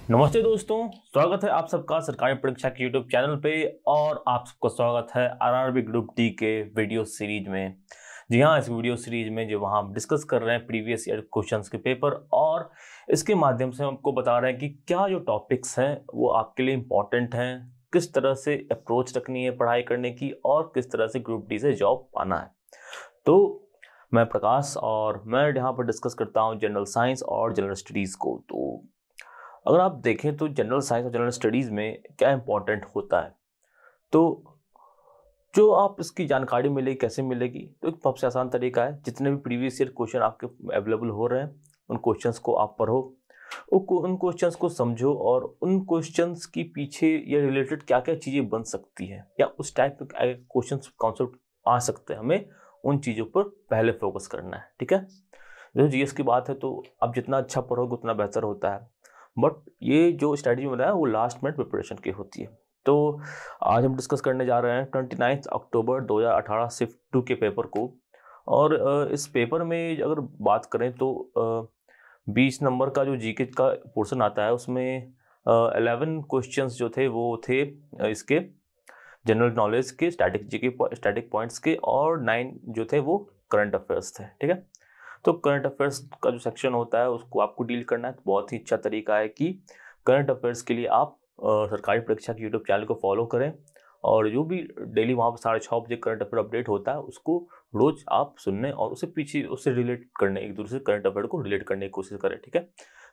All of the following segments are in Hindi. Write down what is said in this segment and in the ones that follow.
नमस्ते दोस्तों, स्वागत है आप सबका सरकारी परीक्षा के यूट्यूब चैनल पे। और आप सबका स्वागत है आरआरबी ग्रुप डी के वीडियो सीरीज में। जी हाँ, इस वीडियो सीरीज में जो वहाँ हम डिस्कस कर रहे हैं प्रीवियस ईयर क्वेश्चंस के पेपर, और इसके माध्यम से हम आपको बता रहे हैं कि क्या जो टॉपिक्स हैं वो आपके लिए इम्पोर्टेंट हैं, किस तरह से अप्रोच रखनी है पढ़ाई करने की, और किस तरह से ग्रुप डी से जॉब पाना है। तो मैं प्रकाश, और मैं यहाँ पर डिस्कस करता हूँ जनरल साइंस और जनरल स्टडीज़ को। तो अगर आप देखें तो जनरल साइंस और जनरल स्टडीज़ में क्या इंपॉर्टेंट होता है, तो जो आप इसकी जानकारी मिलेगी, कैसे मिलेगी, तो एक सबसे आसान तरीका है, जितने भी प्रीवियस ईयर क्वेश्चन आपके अवेलेबल हो रहे हैं उन क्वेश्चंस को आप पढ़ो, उन क्वेश्चंस को समझो, और उन क्वेश्चंस की पीछे या रिलेटेड क्या क्या चीज़ें बन सकती हैं या उस टाइप के क्वेश्चंस कॉन्सेप्ट आ सकते हैं, हमें उन चीज़ों पर पहले फोकस करना है। ठीक है, जो जीएस की बात है तो आप जितना अच्छा पढ़ोगे उतना बेहतर होता है, बट ये जो स्ट्रैटेजी बताया वो लास्ट मिनट प्रिपरेशन की होती है। तो आज हम डिस्कस करने जा रहे हैं 29 अक्टूबर 2018 शिफ्ट 2 के पेपर को। और इस पेपर में अगर बात करें तो 20 नंबर का जो जीके का पोर्शन आता है उसमें 11 क्वेश्चंस जो थे वो थे इसके जनरल नॉलेज के, स्टैटिक जीके, स्टैटिक पॉइंट्स के, और 9 जो थे वो करंट अफेयर्स थे। ठीक है, तो करंट अफेयर्स का जो सेक्शन होता है उसको आपको डील करना है। तो बहुत ही अच्छा तरीका है कि करंट अफेयर्स के लिए आप सरकारी परीक्षा के यूट्यूब चैनल को फॉलो करें, और जो भी डेली वहाँ पर 6:30 बजे करंट अफेयर अपडेट होता है उसको रोज आप सुनने और उससे पीछे उससे रिलेट करने, एक दूसरे से करंट अफेयर को रिलेट करने की कोशिश करें। ठीक है,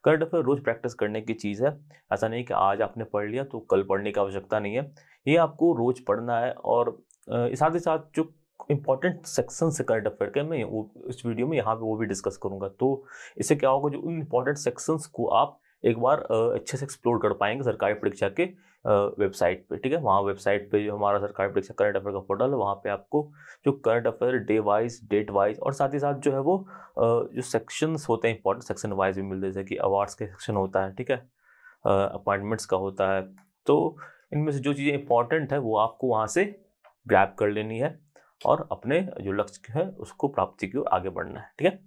करंट अफेयर रोज प्रैक्टिस करने की चीज़ है। ऐसा नहीं कि आज आपने पढ़ लिया तो कल पढ़ने की आवश्यकता नहीं है, ये आपको रोज पढ़ना है। और साथ ही साथ जो इंपॉर्टेंट सेक्शन से करंट अफेयर के मैं वो इस वीडियो में यहाँ पे वो भी डिस्कस करूंगा। तो इससे क्या होगा, जो उन इंपॉर्टेंट सेक्शंस को आप एक बार अच्छे से एक्सप्लोर कर पाएंगे सरकारी परीक्षा के वेबसाइट पे। ठीक है, वहाँ वेबसाइट पे जो हमारा सरकारी परीक्षा करंट अफेयर का पोर्टल है, वहाँ पे आपको जो current affair day wise, date wise, और साथ ही साथ जो है वो जो सेक्शंस होते हैं इंपॉर्टेंट सेक्शन वाइज भी मिलते हैं, जैसे कि अवार्ड्स के सेक्शन होता है, ठीक है, अपॉइंटमेंट्स का होता है। तो इनमें से जो चीज़ें इंपॉर्टेंट है वो आपको वहाँ से ग्रैब कर लेनी है और अपने जो लक्ष्य है उसको प्राप्ति की ओर आगे बढ़ना है। ठीक है,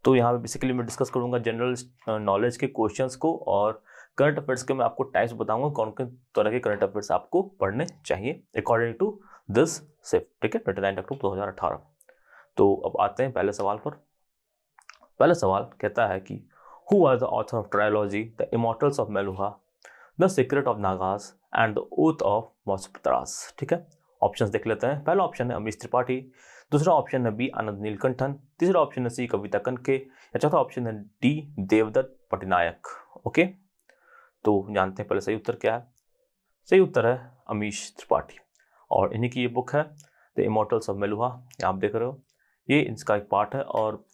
तो यहाँ पे बेसिकली मैं डिस्कस करूंगा जनरल नॉलेज के क्वेश्चंस को, और करंट अफेयर्स के मैं आपको टाइप्स बताऊंगा कौन कौन तरह के करंट अफेयर्स आपको पढ़ने चाहिए अकॉर्डिंग टू दिस शिफ्ट। ठीक है, 29 अक्टूबर 2018। तो अब आते हैं पहले सवाल पर। पहला सवाल कहता है कि who are the author of trilogy the immortals of Meluha, the secret of Nagas and the oath of Vasuputras. ठीक है, ऑप्शंस देख लेते हैं। पहला ऑप्शन है अमीश त्रिपाठी, दूसरा ऑप्शन है बी आनंद नीलकंठन, तीसरा ऑप्शन है सी कविता कनके, या चौथा ऑप्शन है डी देवदत्त पटनायक। ओके, तो जानते हैं पहले सही उत्तर क्या है। सही उत्तर है अमीश त्रिपाठी, और इन्हीं की ये बुक है द इमॉर्टल्स ऑफ मेलुहा। आप देख रहे हो, ये इसका एक पार्ट है। और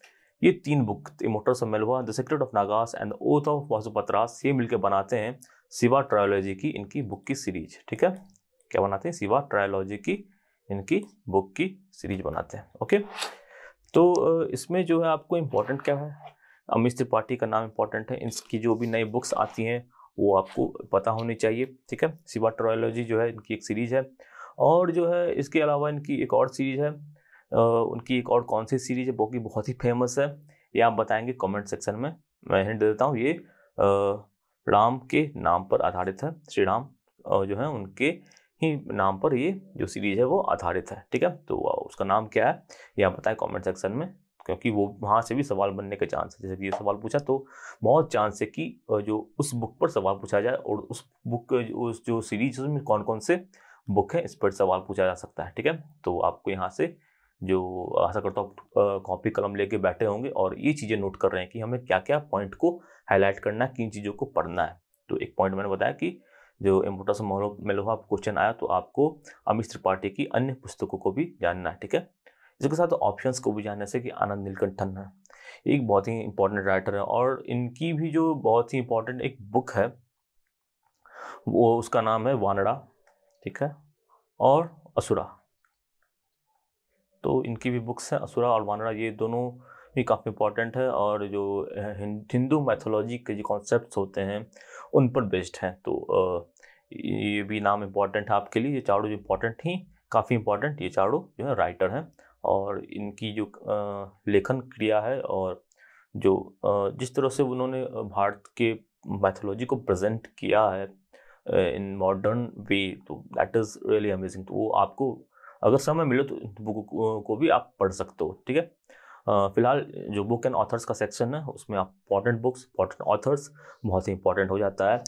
ये 3 book, immortals of Meluha, the secret of Nagas and the oath of Vasuputras, ये मिलकर बनाते हैं शिवा ट्रायोलॉजी की इनकी बुक की सीरीज। ठीक है, क्या बनाते हैं, शिवा ट्रायोलॉजी की इनकी बुक की सीरीज बनाते हैं। ओके, तो इसमें जो है आपको इम्पोर्टेंट क्या है, अमीश त्रिपाठी का नाम इम्पोर्टेंट है। इसकी जो भी नई बुक्स आती हैं वो आपको पता होनी चाहिए। ठीक है, शिवा ट्रायोलॉजी जो है इनकी एक सीरीज है, और जो है इसके अलावा इनकी एक और सीरीज है। उनकी एक और कौन सी सीरीज है वो भी बहुत ही फेमस है, ये आप बताएंगे कमेंट सेक्शन में। मैं हिंट दे देता हूँ, ये राम के नाम पर आधारित है। श्री राम जो है उनके ही नाम पर ये जो सीरीज है वो आधारित है। ठीक है, तो उसका नाम क्या है ये आप बताएं कमेंट सेक्शन में, क्योंकि वो वहाँ से भी सवाल बनने के चांस है। जैसे कि ये सवाल पूछा तो बहुत चांस है कि जो उस बुक पर सवाल पूछा जाए, और उस बुक उस जो सीरीज में कौन कौन से बुक है इस पर सवाल पूछा जा सकता है। ठीक है, तो आपको यहाँ से जो आशा करता हूँ कॉपी कलम लेके बैठे होंगे और ये चीज़ें नोट कर रहे हैं कि हमें क्या क्या पॉइंट को हाईलाइट करना है, किन चीज़ों को पढ़ना है। तो एक पॉइंट मैंने बताया कि जो इमॉर्टल्स ऑफ मेलुहा क्वेश्चन आया तो आपको अमीश त्रिपाठी की अन्य पुस्तकों को भी जानना है। ठीक है, इसके साथ ऑप्शंस को भी जानने से कि आनंद नीलकंठन है, एक बहुत ही इंपॉर्टेंट राइटर है, और इनकी भी जो बहुत ही इंपॉर्टेंट एक बुक है वो उसका नाम है वानड़ा। ठीक है, और असुरा। तो इनकी भी बुक्स हैं, असुरा और वानरा, ये दोनों भी काफ़ी इंपॉर्टेंट है, और जो हिंदू मैथोलॉजी के जो कॉन्सेप्ट्स होते हैं उन पर बेस्ड हैं। तो ये भी नाम इम्पॉर्टेंट है आपके लिए। ये चारों जो इम्पॉर्टेंट ही काफ़ी इम्पॉर्टेंट ये चारों जो है राइटर हैं, और इनकी जो लेखन क्रिया है और जो जिस तरह से उन्होंने भारत के मैथोलॉजी को प्रेजेंट किया है इन मॉडर्न वे, तो दैट इज़ रियली अमेजिंग। तो वो आपको अगर समय मिले तो बुक को भी आप पढ़ सकते हो, ठीक है। फिलहाल जो बुक एंड ऑथर्स का सेक्शन है उसमें आप इंपॉर्टेंट बुक्स, इंपॉर्टेंट ऑथर्स बहुत ही इंपॉर्टेंट हो जाता है।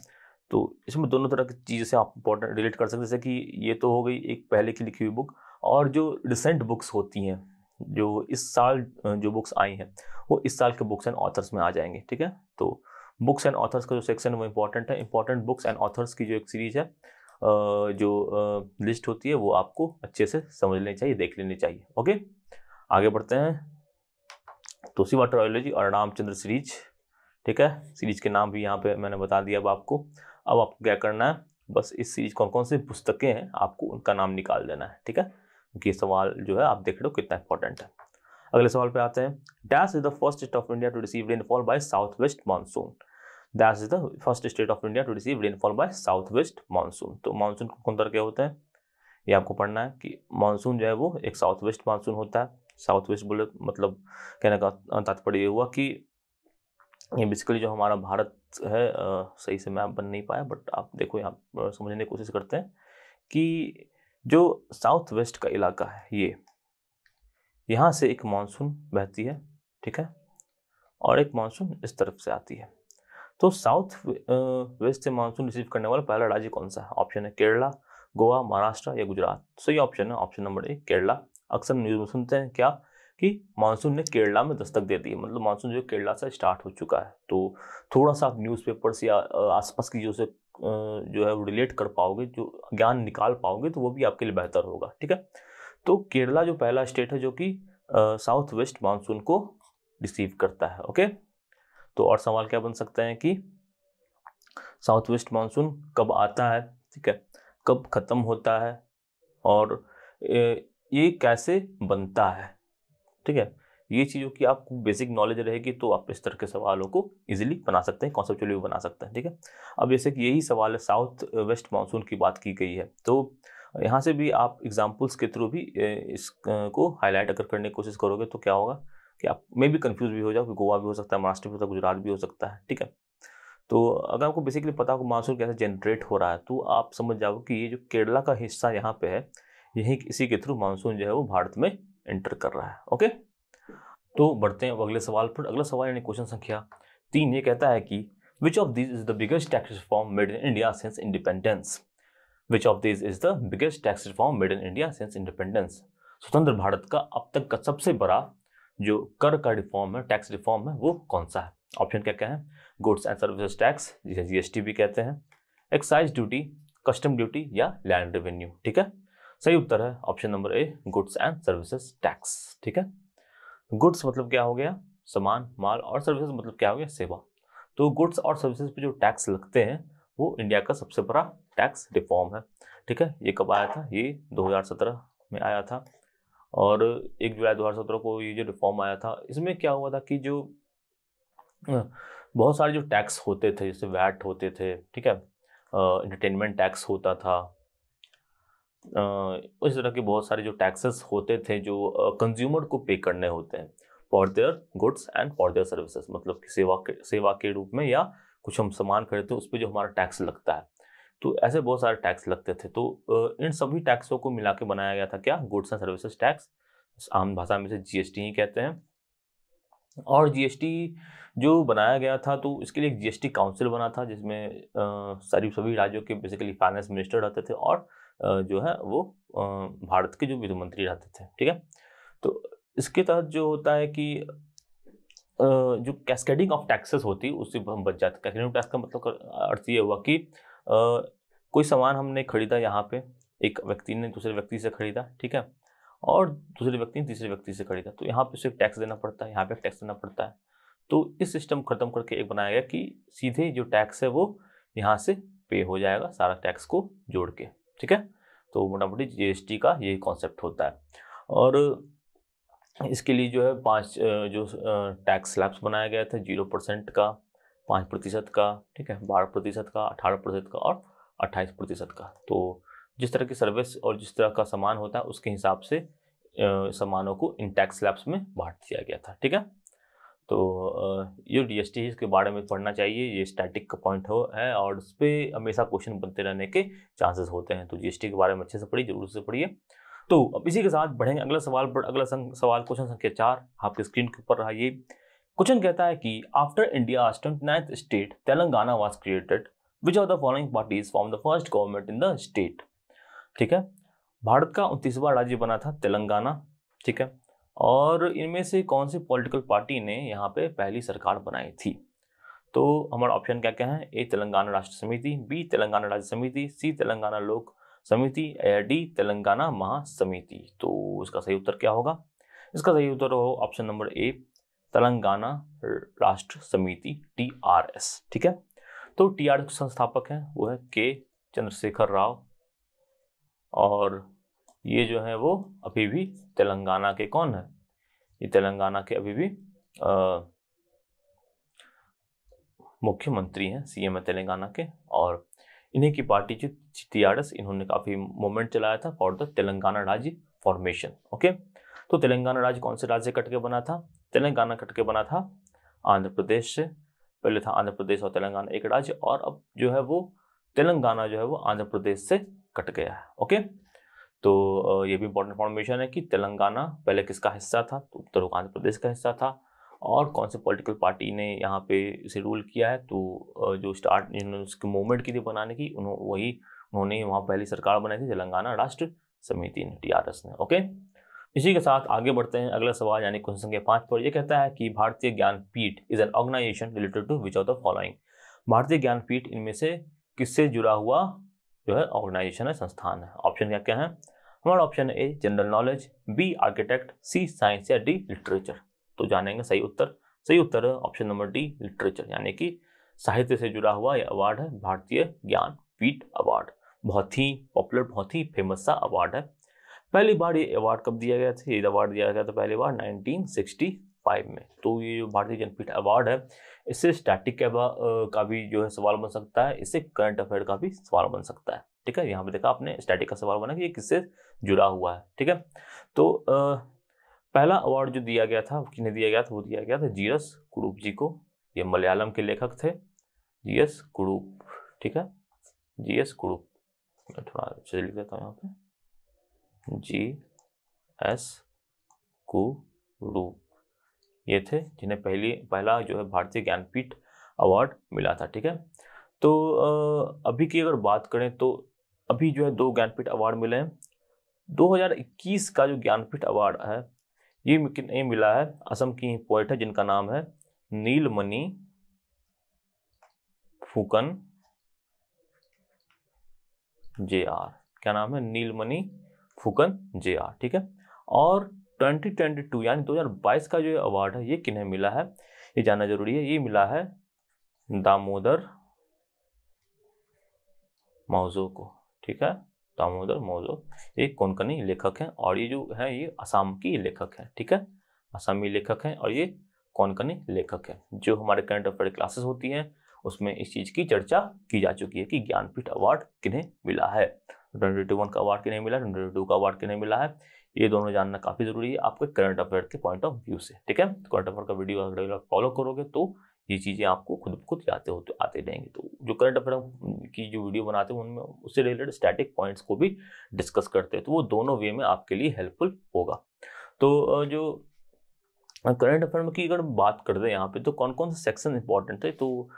तो इसमें दोनों तरह की चीज़ें से आप इंपॉर्टेंट रिलेट कर सकते हैं, जैसे कि ये तो हो गई एक पहले की लिखी हुई बुक, और जो रिसेंट बुक्स होती हैं, जो इस साल जो बुक्स आई हैं वो इस साल के बुक्स एंड ऑथर्स में आ जाएंगे, ठीक है। तो बुक्स एंड ऑथर्स का जो सेक्शन है वो इंपॉर्टेंट है। इंपॉर्टेंट बुक्स एंड ऑथर्स की जो एक सीरीज है, जो लिस्ट होती है, वो आपको अच्छे से समझ लेनी चाहिए, देख लेनी चाहिए। ओके, आगे बढ़ते हैं। तोशिबा ट्रायोलॉजी और रामचंद्र सीरीज, ठीक है। सीरीज के नाम भी यहाँ पे मैंने बता दिया अब आपको। अब आपको क्या करना है, बस इस सीरीज कौन कौन सी पुस्तकें हैं आपको उनका नाम निकाल देना है, ठीक है, क्योंकि ये सवाल जो है आप देख रहे हो कितना इंपॉर्टेंट है। अगले सवाल पे आते हैं। Dash is the first state of India to receive rainfall by south west monsoon. Dash is the first state of India to receive rainfall by south west monsoon. तो मानसून कौन तरह के होते हैं ये आपको पढ़ना है कि मानसून जो है वो एक साउथ वेस्ट मानसून होता है। साउथ वेस्ट बोले मतलब कहने का तात्पर्य ये हुआ कि ये बेसिकली जो हमारा भारत है, सही से मैप बन नहीं पाया, बट आप देखो यहाँ समझने की कोशिश करते हैं कि जो साउथ वेस्ट का इलाका है, ये यहाँ से एक मानसून बहती है, ठीक है, और एक मानसून इस तरफ से आती है। तो साउथ वेस्ट से मानसून रिसीव करने वाला पहला राज्य कौन सा है? ऑप्शन है केरला, गोवा, महाराष्ट्र या गुजरात। सही ऑप्शन है ऑप्शन नंबर ए, केरला। अक्सर न्यूज में सुनते हैं क्या कि मानसून ने केरला में दस्तक दे दी है, मतलब मानसून जो केरला से स्टार्ट हो चुका है। तो थोड़ा सा आप न्यूज़पेपर्स या आसपास की जो है वो रिलेट कर पाओगे, जो ज्ञान निकाल पाओगे, तो वो भी आपके लिए बेहतर होगा, ठीक है। तो केरला जो पहला स्टेट है जो कि साउथ वेस्ट मानसून को रिसीव करता है। ओके, तो और सवाल क्या बन सकते हैं कि साउथ वेस्ट मानसून कब आता है, ठीक है, कब खत्म होता है, और ये कैसे बनता है, ठीक है। ये चीज़ों की आपको बेसिक नॉलेज रहेगी तो आप इस तरह के सवालों को इजीली बना सकते हैं, कॉन्सेप्चुअली भी बना सकते हैं, ठीक है। अब जैसे कि यही सवाल है, साउथ वेस्ट मानसून की बात की गई है, तो यहाँ से भी आप एग्जाम्पल्स के थ्रू भी इसको हाईलाइट अगर करने की कोशिश करोगे तो क्या होगा कि आप में भी कंफ्यूज भी हो जाओ, गोवा भी हो सकता है, महाराष्ट्र भी हो सकता है, गुजरात भी हो सकता है, ठीक है। तो अगर आपको बेसिकली पता हो मानसून कैसे जनरेट हो रहा है, तो आप समझ जाओ कि ये जो केरला का हिस्सा यहाँ पे है, यही इसी के थ्रू मानसून जो है वो भारत में एंटर कर रहा है। ओके, तो बढ़ते हैं अब अगले सवाल पर। अगला सवाल यानी क्वेश्चन संख्या 3 ये कहता है कि which of this is the biggest tax reform made in India since independence. Which of this is the biggest tax reform made in India since independence. स्वतंत्र भारत का अब तक का सबसे बड़ा जो कर का रिफॉर्म है, टैक्स रिफॉर्म है, वो कौन सा है? ऑप्शन क्या क्या है? गुड्स एंड सर्विसेज टैक्स, जिसे जीएसटी भी कहते हैं, एक्साइज ड्यूटी, कस्टम ड्यूटी या लैंड रेवेन्यू, ठीक है। सही उत्तर है option number A, goods and services tax, ठीक है। गुड्स मतलब क्या हो गया? सामान, माल, और सर्विसेज मतलब क्या हो गया? सेवा। तो गुड्स और सर्विसेज पे जो टैक्स लगते हैं वो इंडिया का सबसे बड़ा टैक्स रिफॉर्म है, ठीक है। ये कब आया था? ये 2017 में आया था, और 1 जुलाई 2017 को ये जो रिफॉर्म आया था, इसमें क्या हुआ था कि जो बहुत सारे जो टैक्स होते थे, जैसे वैट होते थे, ठीक है, एंटरटेनमेंट टैक्स होता था, उस तरह के बहुत सारे जो टैक्सेस होते थे जो कंज्यूमर को पे करने होते हैं for their goods and for their services, मतलब कि सेवा के रूप में, या कुछ हम सामान खरीदते हैं उस पर जो हमारा टैक्स लगता है। तो ऐसे बहुत सारे टैक्स लगते थे। तो इन सभी टैक्सों को मिला के बनाया गया था क्या? गुड्स एंड सर्विसेज टैक्स, आम भाषा में से जीएसटी ही कहते हैं। और जीएसटी जो बनाया गया था, तो इसके लिए एक जीएसटी काउंसिल बना था, जिसमें सभी राज्यों के बेसिकली फाइनेंस मिनिस्टर रहते थे, और जो है वो भारत के जो वित्त मंत्री रहते थे, ठीक है। तो इसके तहत जो होता है कि जो कैस्केडिंग ऑफ टैक्सेस होती है उससे हम बच जाते हैं। कैस्केडिंग टैक्स का मतलब अर्थ ये हुआ कि कोई सामान हमने खरीदा, यहाँ पे एक व्यक्ति ने दूसरे व्यक्ति से खरीदा, ठीक है, और दूसरे व्यक्ति ने तीसरे व्यक्ति से खरीदा, तो यहाँ पे सिर्फ टैक्स देना पड़ता है, यहाँ पे टैक्स देना पड़ता है। तो इस सिस्टम खत्म करके एक बनाया गया कि सीधे जो टैक्स है वो यहाँ से पे हो जाएगा, सारा टैक्स को जोड़ के, ठीक है। तो मोटा मोटी जीएसटी का यही कॉन्सेप्ट होता है। और इसके लिए जो है 5 जो टैक्स स्लैब्स बनाया गया था, 0% का, 5% का, ठीक है, 12% का, 18% का और 28% का। तो जिस तरह की सर्विस और जिस तरह का सामान होता है उसके हिसाब से सामानों को इन टैक्स स्लैब्स में बांट दिया गया था, ठीक है। तो ये जीएसटी है, इसके बारे में पढ़ना चाहिए, ये स्टैटिक का पॉइंट है और उस पर हमेशा क्वेश्चन बनते रहने के चांसेस होते हैं। तो जीएसटी के बारे में अच्छे से पढ़िए, जरूर से पढ़िए। तो अब इसी के साथ बढ़ेंगे अगला सवाल पर। अगला सवाल क्वेश्चन संख्या 4 आपकी स्क्रीन के ऊपर रहा। ये क्वेश्चन कहता है कि after India 29th state Telangana was created, which of the following parties form the first government in the state. ठीक है, भारत का 29वां राज्य बना था तेलंगाना। ठीक है, और इनमें से कौन सी पॉलिटिकल पार्टी ने यहाँ पे पहली सरकार बनाई थी। तो हमारा ऑप्शन क्या क्या है? ए तेलंगाना राष्ट्र समिति, बी तेलंगाना राज्य समिति, सी तेलंगाना लोक समिति, डी तेलंगाना महासमिति। तो इसका सही उत्तर क्या होगा? इसका सही उत्तर हो ऑप्शन नंबर ए तेलंगाना राष्ट्र समिति, TRS। ठीक है, तो TRS के संस्थापक हैं वो है के चंद्रशेखर राव, और ये जो है वो अभी भी तेलंगाना के कौन है? ये तेलंगाना के अभी भी मुख्यमंत्री हैं, सीएम है तेलंगाना के। और इन्हीं की पार्टी जो TRS, इन्होंने काफी मूवमेंट चलाया था फॉर द तेलंगाना राज्य फॉर्मेशन। ओके, तो तेलंगाना राज्य कौन से राज्य से कट के बना था? तेलंगाना कट के बना था आंध्र प्रदेश से। पहले था आंध्र प्रदेश और तेलंगाना एक राज्य, और अब जो है वो तेलंगाना जो है वो आंध्र प्रदेश से कट गया है। ओके, तो ये भी इंपॉर्टेंट इन्फॉर्मेशन है कि तेलंगाना पहले किसका हिस्सा था? तो उत्तर आंध्र प्रदेश का हिस्सा था। और कौन से पॉलिटिकल पार्टी ने यहाँ पे इसे रूल किया है? तो जो स्टार्ट इन्होंने उसकी मूवमेंट की थी बनाने की, उन्होंने वहाँ पहली सरकार बनाई थी तेलंगाना राष्ट्र समिति ने, TRS ने। ओके, इसी के साथ आगे बढ़ते हैं अगला सवाल यानी क्वेश्चन संख्या 5 पर। यह कहता है कि Bharatiya Jnanpith is an organization related to which of the following. Bharatiya Jnanpith इनमें से किससे जुड़ा हुआ जो है ऑर्गेनाइजेशन है, संस्थान है? ऑप्शन क्या क्या है हमारा? Option A general knowledge, B architect, C science, या डी लिटरेचर। तो जानेंगे सही उत्तर। सही उत्तर है ऑप्शन नंबर डी लिटरेचर, यानी कि साहित्य से जुड़ा हुआ यह अवार्ड है भारतीय ज्ञानपीठ अवार्ड। बहुत ही पॉपुलर, बहुत ही फेमस सा अवार्ड है। पहली बार ये अवार्ड कब दिया गया था? ये अवार्ड दिया गया था पहली बार 1965 में। तो ये जो भारतीय ज्ञानपीठ अवार्ड है, इससे स्टैटिक का भी जो है सवाल बन सकता है, इससे करंट अफेयर का भी सवाल बन सकता है। ठीक है, यहाँ पे देखा आपने स्टैटिक का सवाल बना कि ये किससे जुड़ा हुआ है। ठीक है, तो पहला अवार्ड जो दिया गया था, किन्हें दिया गया था? वो दिया गया था GS कुरूप जी को। ये मलयालम के लेखक थे, GS कुरूप। ठीक है, GS कुरूप, मैं थोड़ा अच्छे से लिख देता हूँ यहाँ पे, GS कुरूप। ये थे जिन्हें पहला जो है भारतीय ज्ञानपीठ अवार्ड मिला था। ठीक है, तो अभी की अगर बात करें तो अभी जो है 2 ज्ञानपीठ अवार्ड मिले हैं। 2021 का जो ज्ञानपीठ अवार्ड है ये मिला है असम की पोएट है जिनका नाम है नीलमणि फुकन JR। क्या नाम है? नीलमणि फुकन JR। ठीक है, और 2022 यानी 2022 का जो अवार्ड है ये किन्हें मिला है, ये जानना जरूरी है। ये मिला है दामोदर मौजो को। ठीक है, दामोदर मौजो एक कोंकणी लेखक हैं, और ये जो है ये असम की लेखक हैं। ठीक है, असमी लेखक हैं और ये कोंकणी लेखक हैं। जो हमारे करंट अफेयर क्लासेस होती हैं उसमें इस चीज की चर्चा की जा चुकी है कि ज्ञानपीठ अवार्ड किन्हें मिला है, 2021 का अवार्ड किन्हें मिला, 2022 का अवार्ड किन्हें मिला है। ये दोनों जानना काफी जरूरी है आपके करंट अफेयर के पॉइंट ऑफ व्यू से। ठीक है, करंट अफेयर का वीडियो अगर फॉलो करोगे तो ये चीजें आपको खुद आते रहेंगे। तो जो करंट अफेयर की जो वीडियो बनाते हैं उनमें उससे रिलेटेड स्टैटिक पॉइंट्स को भी डिस्कस करते हैं, तो वो दोनों वे में आपके लिए हेल्पफुल होगा। तो जो करंट अफेयर की अगर बात करते हैं यहाँ पे, तो कौन कौन से सेक्शन इंपॉर्टेंट है? तो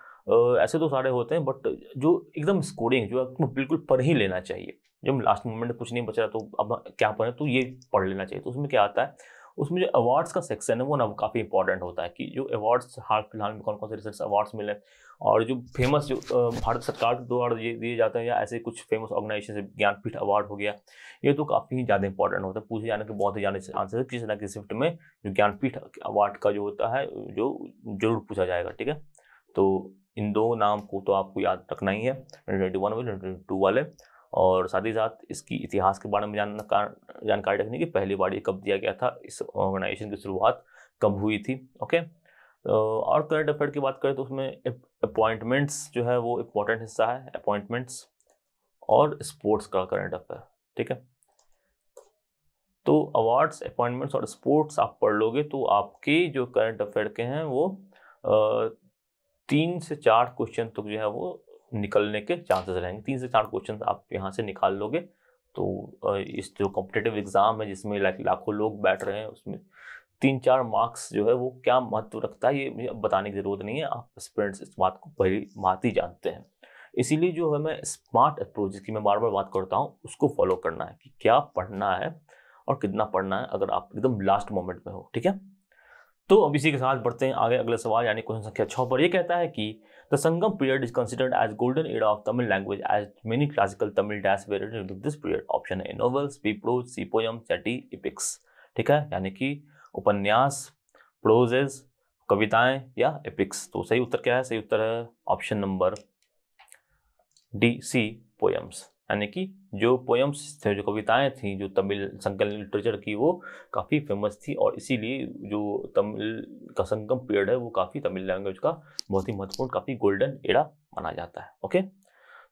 ऐसे तो सारे होते हैं, बट जो एकदम स्कोरिंग जो आपको बिल्कुल पढ़ ही लेना चाहिए, जब लास्ट मोमेंट में कुछ नहीं बच रहा तो अब क्या पढ़े, तो ये पढ़ लेना चाहिए। तो उसमें क्या आता है, उसमें जो अवार्ड्स का सेक्शन है वो ना काफ़ी इंपॉर्टेंट होता है कि जो अवार्ड्स हाल फिलहाल में कौन कौन से रिसर्च अवार्ड्स मिले, और जो फेमस जो भारत सरकार के द्वारा दिए जाते हैं या ऐसे कुछ फेमस ऑर्गेनाइजेशन से ज्ञानपीठ अवार्ड हो गया, ये तो काफ़ी ज़्यादा इंपॉर्टेंट होता है। पूछे जाने के बहुत ही जाने से आंसर किसी न किसी शिफ्ट में जो ज्ञानपीठ अवार्ड का जो होता है जो जरूर पूछा जाएगा। ठीक है, तो इन 2 नाम को तो आपको याद रखना ही है, 2021 वाले 2022 वाले, और साथ ही साथ इसकी इतिहास के बारे में जानकारी रखनी कि पहली बार ये कब दिया गया था, इस ऑर्गेनाइजेशन की शुरुआत कब हुई थी। ओके, और करंट अफेयर की बात करें तो उसमें अपॉइंटमेंट्स जो है वो इम्पोर्टेंट हिस्सा है, अपॉइंटमेंट्स और स्पोर्ट्स का करंट अफेयर। ठीक है, तो अवार्ड्स, अपॉइंटमेंट्स और स्पोर्ट्स आप पढ़ लोगे तो आपके जो करंट अफेयर के हैं वो 3 से 4 क्वेश्चन तक जो है वो निकलने के चांसेस रहेंगे। 3 से 4 क्वेश्चन आप यहाँ से निकाल लोगे तो इस जो कॉम्पिटिटिव एग्जाम है जिसमें लाखों लोग बैठ रहे हैं उसमें 3-4 मार्क्स जो है वो क्या महत्व रखता है ये मुझे अब बताने की जरूरत नहीं है, आप एस्पिरेंट्स इस बात को पहली बात ही जानते हैं। इसीलिए जो हमें स्मार्ट अप्रोच जिसकी मैं बार बार बात करता हूँ उसको फॉलो करना है कि क्या पढ़ना है और कितना पढ़ना है अगर आप एकदम लास्ट मोमेंट में हो। ठीक है, तो अब इसी के साथ बढ़ते हैं आगे अगले सवाल यानी क्वेश्चन संख्या 6 पर। ये कहता है कि the Sangam period is considered as golden era of Tamil language as many classical Tamil dash varied during this period. Option है novels, B prose, C poem, D epics. ठीक है, यानी कि उपन्यास, प्रोजेज, कविताएं या एपिक्स। तो सही उत्तर क्या है? सही उत्तर है ऑप्शन नंबर डी, सी पोयम्स। यानी कि जो पोयम्स थे, जो कविताएं थी जो तमिल संकलन लिटरेचर की, वो काफ़ी फेमस थी और इसीलिए जो तमिल का संगम पीरियड है वो काफ़ी तमिल लैंग्वेज का बहुत ही महत्वपूर्ण, काफ़ी गोल्डन एरा माना जाता है। ओके,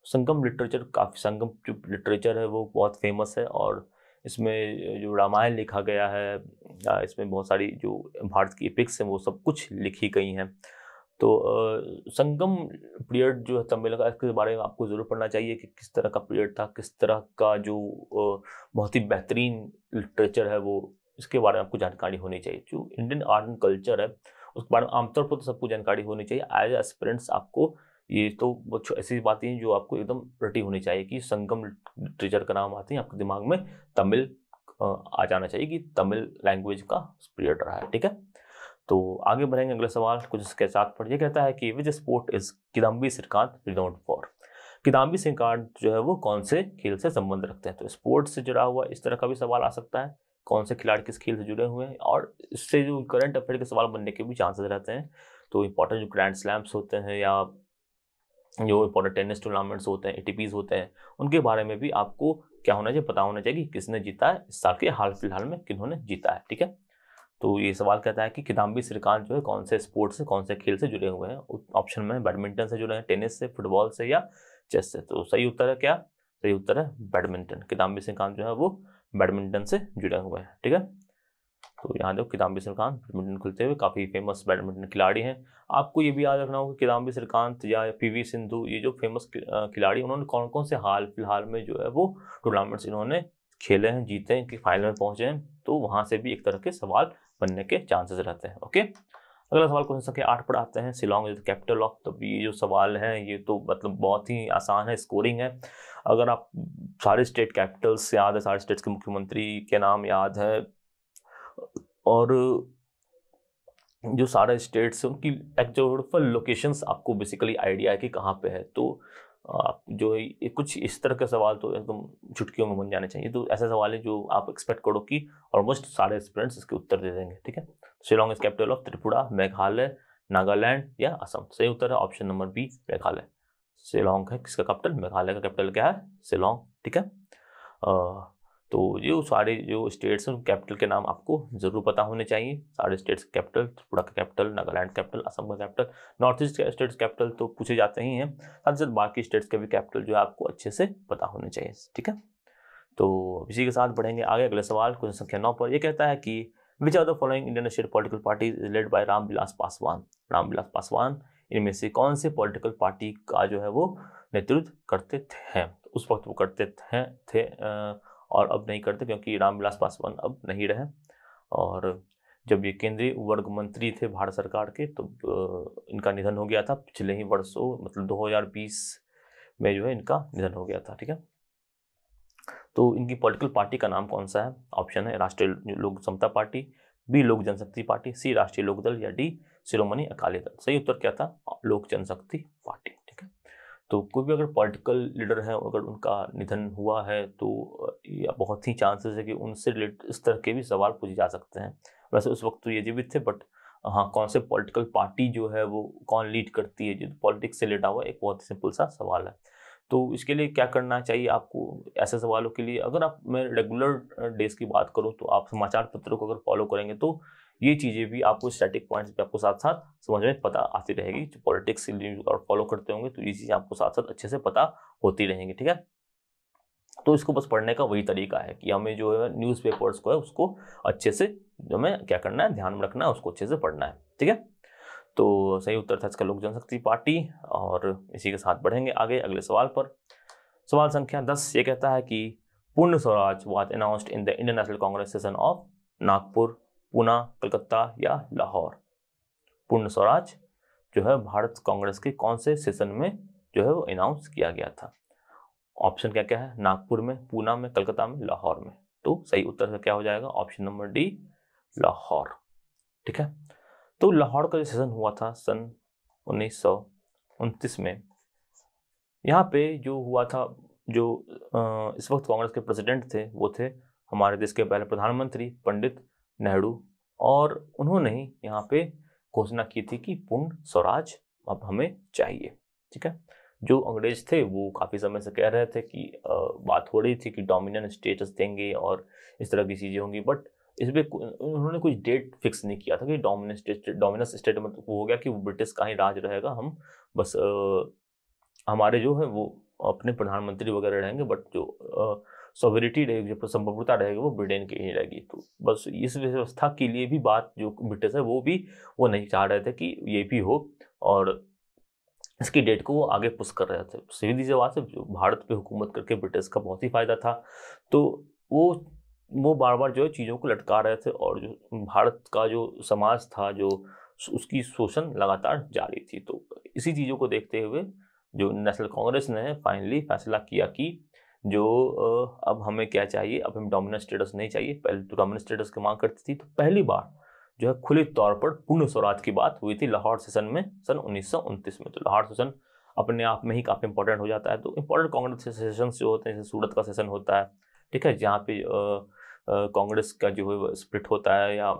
संगम लिटरेचर काफ़ी, संगम जो लिटरेचर है वो बहुत फेमस है और इसमें जो रामायण लिखा गया है, इसमें बहुत सारी जो भारत की एपिक्स हैं वो सब कुछ लिखी गई हैं। तो संगम पीरियड जो है तमिल का, इसके बारे में आपको ज़रूर पढ़ना चाहिए कि किस तरह का पीरियड था, किस तरह का जो बहुत ही बेहतरीन लिटरेचर है वो, इसके बारे में आपको जानकारी होनी चाहिए। जो इंडियन आर्ट एंड कल्चर है उसके बारे में आमतौर पर तो सबको जानकारी होनी चाहिए। एज एस्पिरेंट्स आपको ये तो ऐसी बातें हैं जो आपको एकदम रटी होनी चाहिए कि संगम लिटरेचर का नाम आते हैं आपके दिमाग में तमिल आ जाना चाहिए कि तमिल लैंग्वेज का पीरियड रहा है। ठीक है, तो आगे बढ़ेंगे अगले सवाल कुछ इसके साथ पर। ये कहता है कि which sport is Kidambi Srikanth renowned for. Kidambi Srikanth जो है वो कौन से खेल से संबंध रखते हैं? तो स्पोर्ट्स से जुड़ा हुआ इस तरह का भी सवाल आ सकता है, कौन से खिलाड़ी किस खेल से जुड़े हुए हैं, और इससे जो करंट अफेयर के सवाल बनने के भी चांसेस रहते हैं। तो इंपॉर्टेंट जो ग्रैंड स्लैम्स होते हैं या जो इंपॉर्टेंट टेनिस टूर्नामेंट्स होते हैं, एटीपीज होते हैं, उनके बारे में भी आपको क्या होना चाहिए, पता होना चाहिए कि किसने जीता है इस साल के हाल फिलहाल में, किन्होंने जीता है। ठीक है, तो ये सवाल कहता है कि किदाम्बी श्रीकांत जो है कौन से स्पोर्ट्स से, कौन से खेल से जुड़े हुए हैं। ऑप्शन में बैडमिंटन से जुड़े हैं, टेनिस से, फुटबॉल से या चेस से। तो सही उत्तर है क्या? सही उत्तर है बैडमिंटन। किदाम्बी श्रीकांत जो है वो बैडमिंटन से जुड़े हुए हैं। ठीक है, तो यहाँ देखो किदाम्बी श्रीकांत बैडमिंटन खेलते हुए काफ़ी फेमस बैडमिंटन खिलाड़ी हैं। आपको ये भी याद रखना होगा किदाम्बी श्रीकांत या पीवी सिंधु, ये जो फेमस खिलाड़ी, उन्होंने कौन कौन से हाल फिलहाल में जो है वो टूर्नामेंट्स इन्होंने खेले हैं, जीते हैं, कि फाइनल में पहुंचे हैं। तो वहाँ से भी एक तरह के सवाल बनने के चांसेस रहते हैं। ओके, अगला सवाल क्वेश्चन संख्या 8 पर आते हैं। Shillong is the capital of. तो ये जो सवाल है ये तो मतलब बहुत ही आसान है, स्कोरिंग है। अगर आप सारे स्टेट कैपिटल्स याद है, सारे स्टेट्स के मुख्यमंत्री के नाम याद है और जो सारे स्टेट्स हैं उनकी एक्चुअल लोकेशंस आपको बेसिकली आइडिया है कि कहाँ पे है, तो आप जो है कुछ इस तरह के सवाल तो एकदम चुटकियों में बन जाने चाहिए। तो ऐसे सवाल है जो आप एक्सपेक्ट करो कि ऑलमोस्ट सारे स्टूडेंट्स इसके उत्तर दे देंगे। ठीक है, Shillong is capital of Tripura, Meghalaya, Nagaland या असम। सही उत्तर है option number B, Meghalaya. Shillong है किसका कैपिटल? मेघालय का कैपिटल क्या है? शिलोंग। ठीक है, तो ये सारे जो स्टेट्स हैं कैपिटल के नाम आपको जरूर पता होने चाहिए। सारे स्टेट्स कैपिटल, त्रिपुरा का कैपिटल, नागालैंड कैपिटल, असम का capital, north east states capital तो पूछे जाते ही हैं, साथ ही साथ बाकी स्टेट्स के भी कैपिटल जो है आपको अच्छे से पता होने चाहिए। ठीक है, तो इसी के साथ बढ़ेंगे आगे अगले सवाल क्वेश्चन संख्या 9 पर। यह कहता है कि which are the following Indian state political party is led by Ramvilas Paswan. Ramvilas Paswan इनमें से कौन से पॉलिटिकल पार्टी का जो है वो नेतृत्व करते थे? उस वक्त वो करते थे और अब नहीं करते क्योंकि रामविलास पासवान अब नहीं रहे। और जब ये केंद्रीय वर्ग मंत्री थे भारत सरकार के तो इनका निधन हो गया था पिछले ही वर्षों, मतलब 2020 में जो है इनका निधन हो गया था। ठीक है, तो इनकी पॉलिटिकल पार्टी का नाम कौन सा है? ऑप्शन है राष्ट्रीय लोक समता पार्टी, बी लोक जनशक्ति पार्टी, सी राष्ट्रीय लोकदल या डी शिरोमणि अकाली दल। सही उत्तर क्या था? लोक जनशक्ति पार्टी। ठीक है, तो कोई भी अगर पॉलिटिकल लीडर है अगर उनका निधन हुआ है तो बहुत ही चांसेस है कि उनसे रिलेटेड इस तरह के भी सवाल पूछे जा सकते हैं। वैसे उस वक्त तो ये जीवित थे, बट हाँ कौन से पॉलिटिकल पार्टी जो है वो कौन लीड करती है, जो पॉलिटिक्स से रिलेटेड हुआ, एक बहुत ही सिंपल सा सवाल है। तो इसके लिए क्या करना चाहिए आपको ऐसे सवालों के लिए? अगर आप मैं रेगुलर डेज की बात करूँ तो आप समाचार पत्रों को अगर फॉलो करेंगे तो ये चीज़ें भी आपको स्टैटिक पॉइंट्स भी आपको साथ साथ समझ में पता आती रहेगी। जो पॉलिटिक्स और फॉलो करते होंगे तो ये चीज़ें आपको साथ साथ अच्छे से पता होती रहेंगी। ठीक है, तो इसको बस पढ़ने का वही तरीका है कि हमें जो है न्यूज़पेपर्स को है उसको अच्छे से जो हमें क्या करना है, ध्यान में रखना है, उसको अच्छे से पढ़ना है। ठीक है, तो सही उत्तर था इसका लोक जनशक्ति पार्टी। और इसी के साथ बढ़ेंगे आगे अगले सवाल पर। सवाल संख्या 10 ये कहता है कि पूर्ण Swaraj was announced in the Indian national Congress session of Nagpur, Poona, Calcutta या लाहौर। पूर्ण स्वराज जो है भारत कांग्रेस के कौन से सेशन में जो है वो अनाउंस किया गया था। ऑप्शन क्या क्या है, नागपुर में, पूना में, कलकत्ता में, लाहौर में। तो सही उत्तर का क्या हो जाएगा, ऑप्शन नंबर डी, लाहौर। ठीक है, तो लाहौर का जो सेशन हुआ था सन 1929 में, यहाँ पे जो हुआ था, जो इस वक्त कांग्रेस के प्रेसिडेंट थे वो थे हमारे देश के पहले प्रधानमंत्री पंडित नेहरू, और उन्होंने ही यहाँ पे घोषणा की थी कि पूर्ण स्वराज अब हमें चाहिए। ठीक है, जो अंग्रेज थे वो काफ़ी समय से कह रहे थे कि बात हो रही थी कि डोमिनियन स्टेटस देंगे और इस तरह की चीज़ें होंगी, बट इसमें उन्होंने कुछ डेट फिक्स नहीं किया था कि डोमिनस स्टेट मतलब वो हो गया कि वो ब्रिटिश का ही राज रहेगा, हम बस हमारे जो है वो अपने प्रधानमंत्री वगैरह रहेंगे, बट जो सॉवरिटी रहेगी, जो संप्रभुता रहेगी वो ब्रिटेन की ही रहेगी। तो बस इस व्यवस्था के लिए भी बात जो ब्रिटिश है वो नहीं चाह रहे थे कि ये भी हो, और इसकी डेट को वो आगे पुश कर रहे थे। सीधी सी बात है, जो भारत पे हुकूमत करके ब्रिटिश का बहुत ही फायदा था, तो वो बार बार जो है चीज़ों को लटका रहे थे, और जो भारत का जो समाज था जो उसकी शोषण लगातार जारी थी। तो इसी चीज़ों को देखते हुए जो नेशनल कांग्रेस ने फाइनली फैसला किया कि जो अब हमें क्या चाहिए, अब हमें डोमिनेंट स्टेटस नहीं चाहिए। पहले तो डोमिनेंट स्टेटस की मांग करती थी, तो पहली बार जो है खुले तौर पर पूर्ण स्वराज की बात हुई थी लाहौर सेशन में सन 1929 में। तो लाहौर सेशन अपने आप में ही काफ़ी इंपॉर्टेंट हो जाता है। तो इंपॉर्टेंट कांग्रेस सेशन जो होते हैं, जैसे सूरत का सेशन होता है, ठीक है, जहाँ पे कांग्रेस का जो है स्प्लिट होता है, या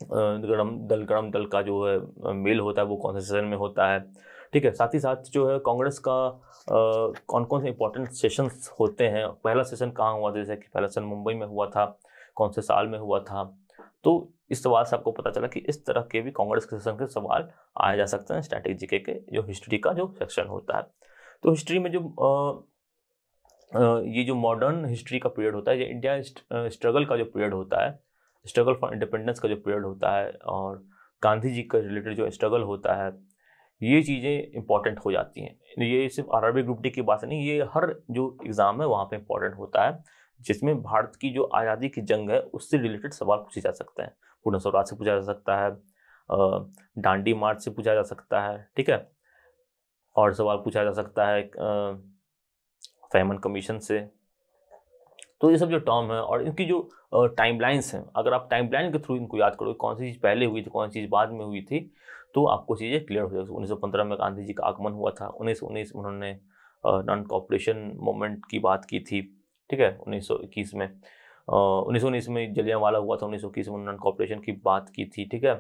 गरम दल का जो है मेल होता है वो कौन से सेशन में होता है। ठीक है, साथ ही साथ जो है कांग्रेस का कौन कौन से इंपॉर्टेंट सेशंस होते हैं, पहला सेशन कहाँ हुआ था, जैसे कि पहला सेशन मुंबई में हुआ था, कौन से साल में हुआ था। तो इस सवाल से आपको पता चला कि इस तरह के भी कांग्रेस के सेशन के सवाल आए जा सकते हैं स्ट्रैटेजी के जो हिस्ट्री का जो सेक्शन होता है। तो हिस्ट्री में जो ये जो मॉडर्न हिस्ट्री का पीरियड होता है, ये इंडिया स्ट्रगल का जो पीरियड होता है, स्ट्रगल फॉर इंडिपेंडेंस का जो पीरियड होता है, और गांधी जी का रिलेटेड जो स्ट्रगल होता है, ये चीज़ें इंपॉर्टेंट हो जाती हैं। ये सिर्फ आरआरबी ग्रुप डी की बात नहीं, ये हर जो एग्ज़ाम है वहाँ पे इंपॉर्टेंट होता है, जिसमें भारत की जो आज़ादी की जंग है उससे रिलेटेड सवाल पूछे जा सकते हैं। पूर्ण स्वराज से पूछा जा सकता है, दांडी मार्च से पूछा जा सकता है, ठीक है, और सवाल पूछा जा सकता है फेमन कमीशन से। तो ये सब जो टर्म है और इनकी जो टाइमलाइंस हैं, अगर आप टाइमलाइन के थ्रू इनको याद करोगे, कौन सी चीज़ पहले हुई थी, कौन सी चीज़ बाद में हुई थी, तो आपको चीज़ें क्लियर हो जाएगी। 1915 में गांधी जी का आगमन हुआ था, 1919 में उन्होंने नॉन कॉपरेशन मूवमेंट की बात की थी, ठीक है, 1921 में 1919 में जलियांवाला हुआ था, 1921 में नॉन कॉपरेशन की बात की थी, ठीक है।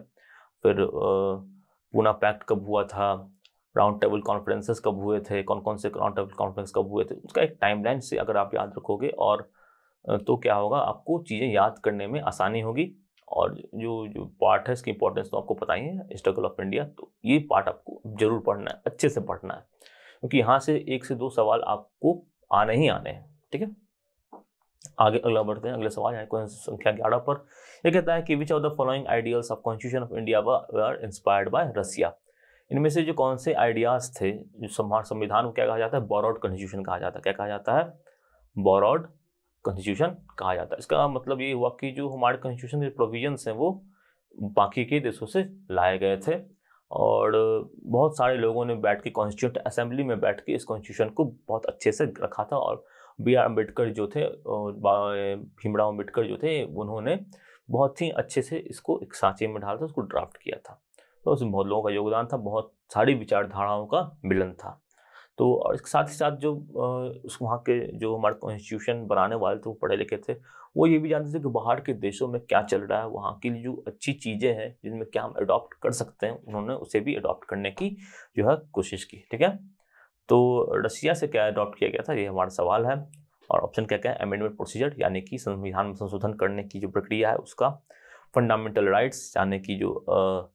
फिर पूना पैक्ट कब हुआ था, राउंड टेबल कॉन्फ्रेंसेस कब हुए थे, कौन कौन से राउंड टेबल कॉन्फ्रेंस कब हुए थे, उसका एक टाइमलाइन से अगर आप याद रखोगे और तो क्या होगा, आपको चीज़ें याद करने में आसानी होगी। और जो पार्ट है इसकी इंपॉर्टेंस तो आपको पता ही है, स्ट्रगल ऑफ इंडिया, तो ये पार्ट आपको जरूर पढ़ना है, अच्छे से पढ़ना है, क्योंकि यहाँ से 1 से 2 सवाल आपको आने ही आने हैं, ठीक है। आगे अगला बढ़ते हैं, अगले सवाल है क्वेश्चन संख्या 11 पर। यह कहता है कि which of the following ideals of constitution of India were inspired by Russia. इनमें से जो कौन से आइडियाज थे, जो संविधान को क्या कहा जाता है, बोरोड कॉन्स्टिट्यूशन कहा जाता है। क्या कहा जाता है, बोरोड कॉन्स्टिट्यूशन कहा जाता है। इसका मतलब ये हुआ कि जो हमारे कॉन्स्टिट्यूशन के प्रोविजंस हैं वो बाकी के देशों से लाए गए थे, और बहुत सारे लोगों ने बैठ के कॉन्स्टिट्यूंट असेंबली में बैठ के इस कॉन्स्टिट्यूशन को बहुत अच्छे से रखा था। और बी आर अम्बेडकर जो थे, भीमराव अम्बेडकर जो थे, उन्होंने बहुत ही अच्छे से इसको एक सांचे में डालकर उसको ड्राफ्ट किया था। तो उसमें बहुत लोगों का योगदान था, बहुत सारी विचारधाराओं का मिलन था। तो और इसके साथ ही साथ जो उस वहाँ के जो हमारे कॉन्स्टिट्यूशन बनाने वाले थे वो पढ़े लिखे थे, वो ये भी जानते थे कि बाहर के देशों में क्या चल रहा है, वहाँ की जो अच्छी चीज़ें हैं जिनमें क्या हम अडॉप्ट कर सकते हैं, उन्होंने उसे भी अडॉप्ट करने की जो है कोशिश की, ठीक है। तो रसिया से क्या अडॉप्ट किया गया था, ये हमारा सवाल है। और ऑप्शन क्या क्या है, अमेंडमेंट प्रोसीजर यानी कि संविधान में संशोधन करने की जो प्रक्रिया है उसका, फंडामेंटल राइट्स यानी कि जो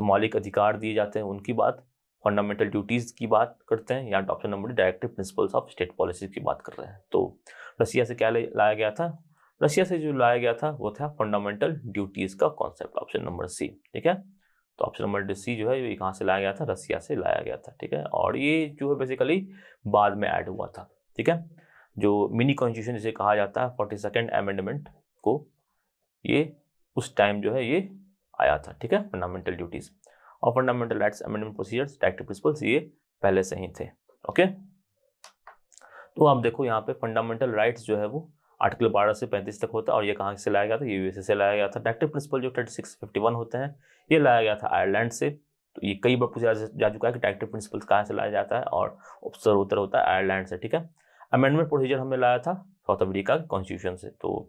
मौलिक अधिकार दिए जाते हैं उनकी बात, फंडामेंटल ड्यूटीज़ की बात करते हैं, या option number D directive principles of state policy की बात कर रहे हैं। तो रसिया से क्या लाया गया था? रशिया से जो लाया गया था वो था फंडामेंटल ड्यूटीज़ का कॉन्सेप्ट, ऑप्शन नंबर सी। ठीक है, तो ऑप्शन नंबर सी जो है ये कहाँ से लाया गया था? रसिया से लाया गया था। ठीक है, और ये जो है बेसिकली बाद में ऐड हुआ था। ठीक है, जो मिनी कॉन्स्टिट्यूशन जिसे कहा जाता है 42nd अमेंडमेंट को, ये उस टाइम जो है ये आया था। ठीक है, फंडामेंटल ड्यूटीज और fundamental rights amendment procedures directive principles ये पहले से ही थे। ओके, तो आप देखो यहाँ पे फंडामेंटल राइट्स जो है वो आर्टिकल 12 से 35 तक होता है, और ये कहाँ से लाया गया था? ये यूएसए से लाया गया था। डायरेक्टिव प्रिंसिपल जो 3651 होते हैं ये लाया गया था आयरलैंड से। तो ये कई बार पूछा जा चुका है कि डायरेक्टिव प्रिंसिपल कहाँ से लाया जाता है, और उत्तर होता है आयरलैंड से। ठीक है, अमेंडमेंट प्रोसीजर हमने लाया था साउथ अफ्रीका के कॉन्स्टिट्यूशन से। तो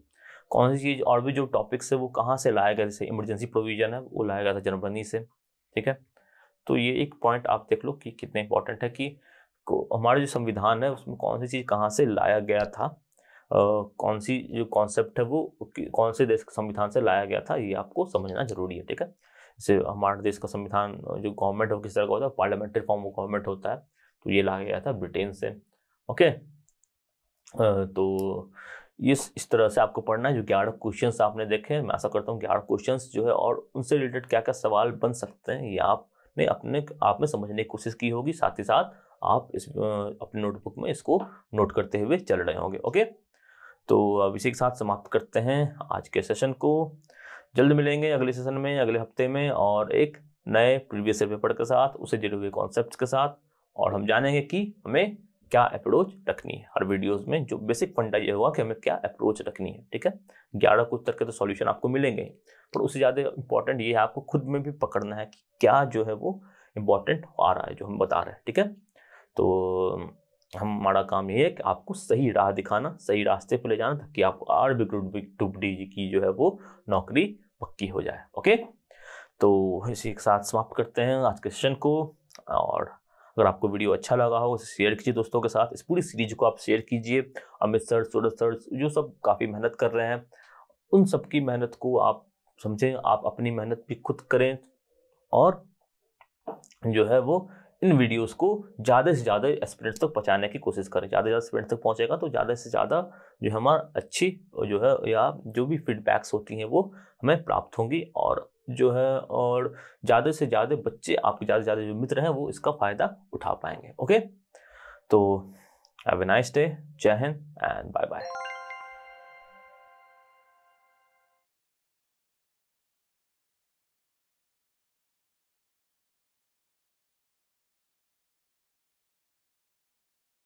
कौन सी चीज़ और भी जो टॉपिक्स है वो कहाँ से लाया गया? जैसे इमरजेंसी प्रोविजन है वो लाया गया था जर्मनी से। ठीक है, तो ये एक पॉइंट आप देख लो कि कितने इंपॉर्टेंट है कि हमारा जो संविधान है उसमें कौन सी चीज़ कहाँ से लाया गया था, कौन सी जो कॉन्सेप्ट है वो कौन से देश के संविधान से लाया गया था, ये आपको समझना जरूरी है। ठीक है, जैसे हमारे देश का संविधान जो गवर्नमेंट है वो किस तरह का होता है? पार्लियामेंट्री फॉर्म ऑफ गवर्नमेंट होता है, तो ये लाया गया था ब्रिटेन से। ओके, तो इस तरह से आपको पढ़ना है। जो 11 क्वेश्चंस आपने देखे, मैं आशा करता हूँ 11 क्वेश्चंस जो है और उनसे रिलेटेड क्या क्या सवाल बन सकते हैं ये आपने आप में समझने की कोशिश की होगी। साथ ही साथ आप इस अपने नोटबुक में इसको नोट करते हुए चल रहे होंगे। ओके, तो अब इसी के साथ समाप्त करते हैं आज के सेशन को। जल्द मिलेंगे अगले सेशन में, अगले हफ्ते में, और एक नए प्रीवियस ईयर पेपर के साथ, उससे जुड़े हुए कॉन्सेप्ट्स के साथ, और हम जानेंगे कि हमें क्या अप्रोच रखनी है। हर वीडियोस में जो बेसिक फंडा ये हुआ कि हमें क्या अप्रोच रखनी है। ठीक है, 11 कुछ तक के तो सॉल्यूशन आपको मिलेंगे, पर उससे ज़्यादा इंपॉर्टेंट ये है आपको खुद में भी पकड़ना है कि क्या जो है वो इम्पॉर्टेंट आ रहा है जो हम बता रहे हैं। ठीक है, तो हमारा काम ये है कि आपको सही राह दिखाना, सही रास्ते पर ले जाना, ताकि आपको आरआरबी ग्रुप डी की जो है वो नौकरी पक्की हो जाए। ओके, तो इसी के साथ समाप्त करते हैं आज के सेशन को। और अगर आपको वीडियो अच्छा लगा हो उसे शेयर कीजिए दोस्तों के साथ। इस पूरी सीरीज को आप शेयर कीजिए। अमित सर, सूरज सर जो सब काफ़ी मेहनत कर रहे हैं, उन सब की मेहनत को आप समझें, आप अपनी मेहनत भी खुद करें, और जो है वो इन वीडियोस को ज़्यादा से ज़्यादा एस्पिरेंट्स तक पहुँचाने की कोशिश करें। ज़्यादा से ज़्यादा एस्पिरेंट्स तक पहुँचेगा तो ज़्यादा से ज़्यादा जो हमारा अच्छी जो है या जो भी फीडबैक्स होती हैं वो हमें प्राप्त होंगी, और जो है और ज़्यादा से ज़्यादा बच्चे, आपके ज़्यादा से ज़्यादा जो मित्र हैं वो इसका फ़ायदा उठा पाएंगे। ओके, तो हैव अ नाइस डे, जय हिंद एंड बाय बाय।